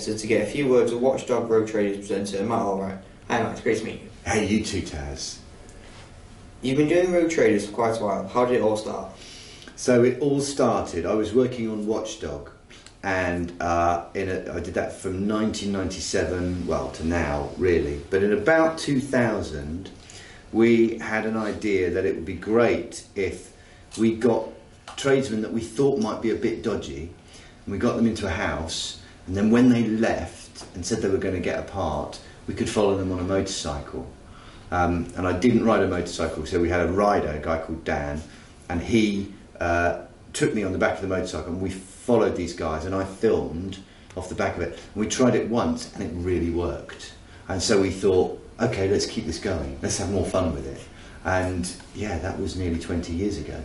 Manchester to get a few words with Watchdog Road Traders presenter Matt Allwright. Hi Matt, it's great to meet you. Hey, you too, Taz. You've been doing Road Traders for quite a while. How did it all start? So it all started, I was working on Watchdog, and I did that from 1997, well, to now, really. But in about 2000, we had an idea that it would be great if we got tradesmen that we thought might be a bit dodgy, and we got them into a house, and then when they left and said they were going to get a part, we could follow them on a motorcycle. And I didn't ride a motorcycle, so we had a rider, a guy called Dan, and he took me on the back of the motorcycle, and we followed these guys, and I filmed off the back of it. And we tried it once, and it really worked. And so we thought, okay, let's keep this going. Let's have more fun with it. And yeah, that was nearly 20 years ago.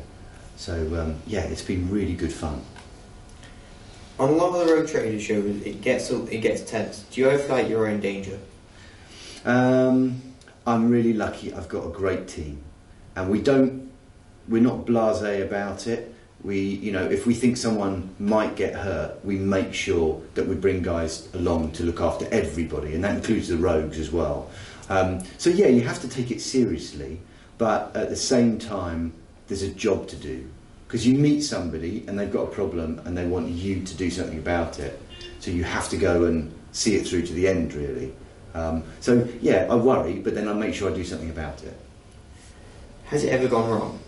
So yeah, it's been really good fun. On a lot of the Road Traders shows, it gets tense. Do you ever feel like you're in danger? I'm really lucky. I've got a great team, and we're not blasé about it. If we think someone might get hurt, we make sure that we bring guys along to look after everybody, and that includes the rogues as well. So yeah, you have to take it seriously, but at the same time, there's a job to do. Because you meet somebody and they've got a problem and they want you to do something about it. So you have to go and see it through to the end, really. So yeah, I worry, but then I make sure I do something about it. Has it ever gone wrong?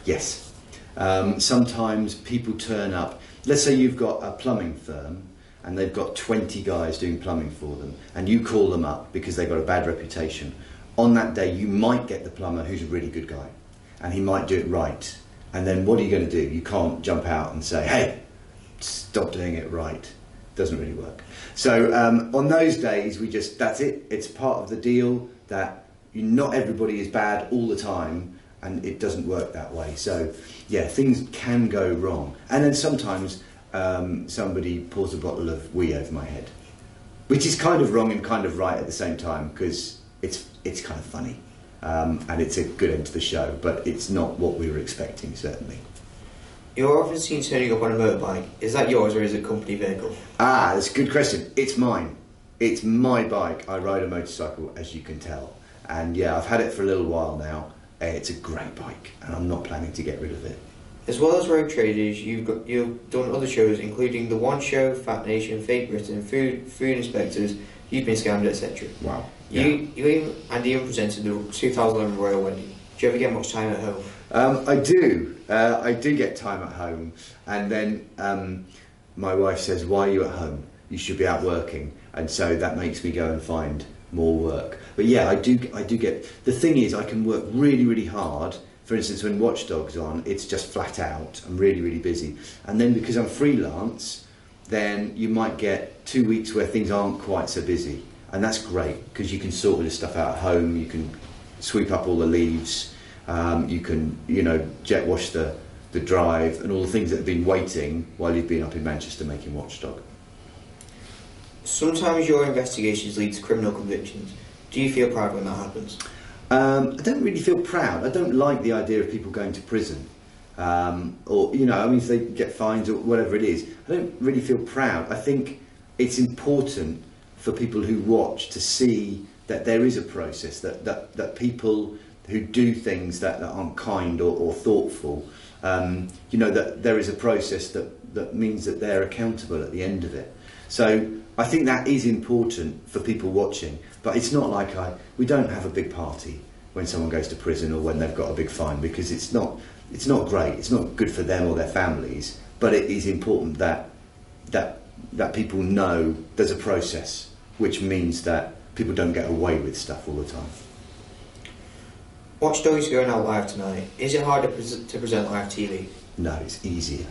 Yes. Sometimes people turn up. Let's say you've got a plumbing firm and they've got 20 guys doing plumbing for them, and you call them up because they've got a bad reputation. On that day, you might get the plumber who's a really good guy, and he might do it right. And then what are you going to do? You can't jump out and say, hey, stop doing it right. Doesn't really work. So on those days, that's it. It's part of the deal that not everybody is bad all the time, and it doesn't work that way. So yeah, things can go wrong. And then sometimes somebody pours a bottle of wee over my head, which is kind of wrong and kind of right at the same time, because it's kind of funny. And it's a good end to the show, but it's not what we were expecting, certainly. You're often seen turning up on a motorbike. Is that yours or is it a company vehicle? Ah, that's a good question. It's mine. It's my bike. I ride a motorcycle, as you can tell. And yeah, I've had it for a little while now. It's a great bike, and I'm not planning to get rid of it. As well as Road Traders, you've done other shows, including The One Show, Fat Nation, Fake Britain, Food Inspectors, You've Been Scammed, etc. Wow. You even presented the 2011 Royal Wedding. Do you ever get much time at home? I do. I do get time at home, and then my wife says, "Why are you at home? You should be out working." And so that makes me go and find more work. But yeah, I do get. The thing is, I can work really, really hard. For instance, when Watchdog's on, it's just flat out. I'm really, really busy, and then because I'm freelance, then you might get 2 weeks where things aren't quite so busy. And that's great, because you can sort all this stuff out at home, you can sweep up all the leaves, you can, jet wash the drive, and all the things that have been waiting while you've been up in Manchester making Watchdog. Sometimes your investigations lead to criminal convictions. Do you feel proud when that happens? I don't really feel proud. I don't like the idea of people going to prison. Or, if they get fines or whatever it is. I don't really feel proud. I think it's important for people who watch to see that there is a process, that people who do things that aren't kind or thoughtful, that there is a process that means that they're accountable at the end of it. So I think that is important for people watching, but it's not like we don't have a big party when someone goes to prison or when they've got a big fine, because it's not great, it's not good for them or their families, but it is important that people know there's a process, which means that people don't get away with stuff all the time. Watchdog is going out live tonight. Is it hard to present live TV? No, it's easier.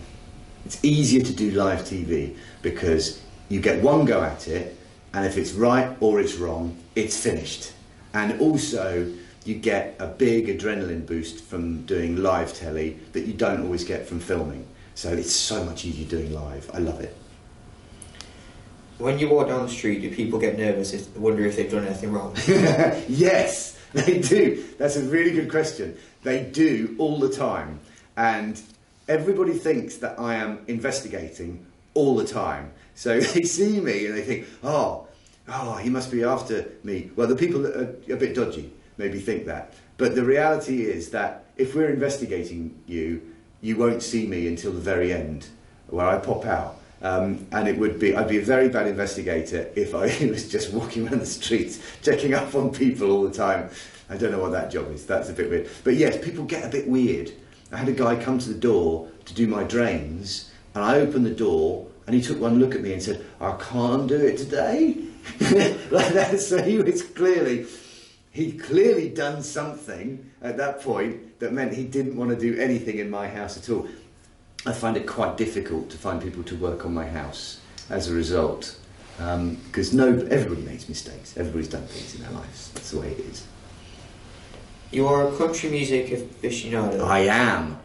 It's easier to do live TV because you get one go at it, and if it's right or it's wrong, it's finished. And also, you get a big adrenaline boost from doing live telly that you don't always get from filming. So it's so much easier doing live. I love it. When you walk down the street, do people get nervous, wonder if they've done anything wrong? Yes, they do. That's a really good question. They do all the time. And everybody thinks that I am investigating all the time. So they see me and they think, oh, he must be after me. Well, the people that are a bit dodgy maybe think that. But the reality is that if we're investigating you, you won't see me until the very end, where I pop out. And I'd be a very bad investigator if I was just walking around the streets, checking up on people all the time. I don't know what that job is, that's a bit weird. But yes, people get a bit weird. I had a guy come to the door to do my drains, and I opened the door, and he took one look at me and said, I can't do it today. Like that. So he'd clearly done something at that point that meant he didn't want to do anything in my house at all. I find it quite difficult to find people to work on my house as a result, because everybody makes mistakes. Everybody's done things in their lives. That's the way it is. You are a country music aficionado. I am.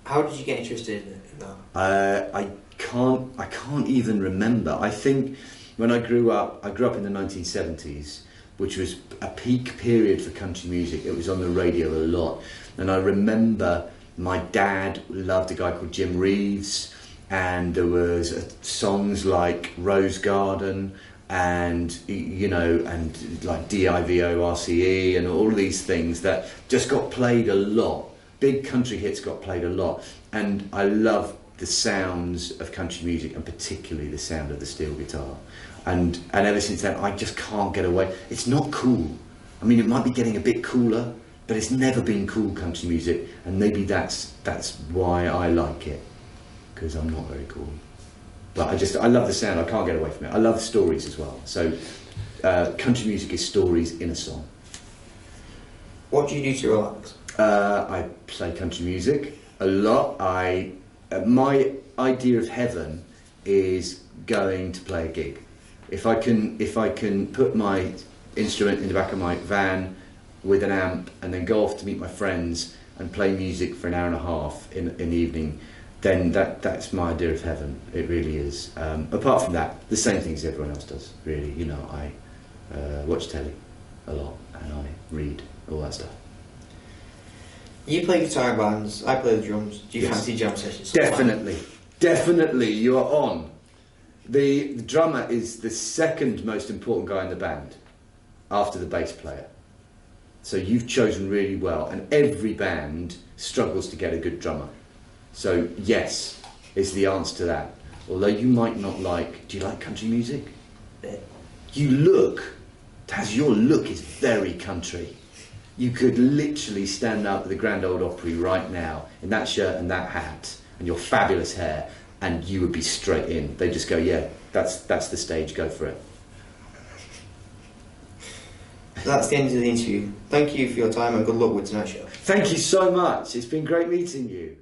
How did you get interested in that? I can't even remember. I think when I grew up in the 1970s, which was a peak period for country music. It was on the radio a lot, and I remember my dad loved a guy called Jim Reeves, and there was songs like Rose Garden and and like DIVORCE and all these things that just got played a lot. Big country hits got played a lot, and I love the sounds of country music, and particularly the sound of the steel guitar. And ever since then, I just can't get away. It's not cool. I mean, it might be getting a bit cooler, but it's never been cool, country music, and maybe that's why I like it, because I'm not very cool. But I love the sound. I can't get away from it. I love stories as well. So country music is stories in a song. What do you do to relax? I play country music a lot. My idea of heaven is going to play a gig. If I can put my instrument in the back of my van with an amp and then go off to meet my friends and play music for an hour and a half in the evening, then that's my idea of heaven. It really is. Apart from that, the same things everyone else does, really. I watch telly a lot and I read, all that stuff. You play guitar in bands, I play the drums. Do you fancy jam sessions? Definitely, you are on. The drummer is the second most important guy in the band, after the bass player. So you've chosen really well, and every band struggles to get a good drummer. So yes, is the answer to that. Although you might not like, do you like country music? Your look is very country. You could literally stand up at the Grand Ole Opry right now in that shirt and that hat and your fabulous hair, and you would be straight in. They'd just go, yeah, that's the stage, go for it. That's the end of the interview. Thank you for your time and good luck with tonight's show. Thank you so much. It's been great meeting you.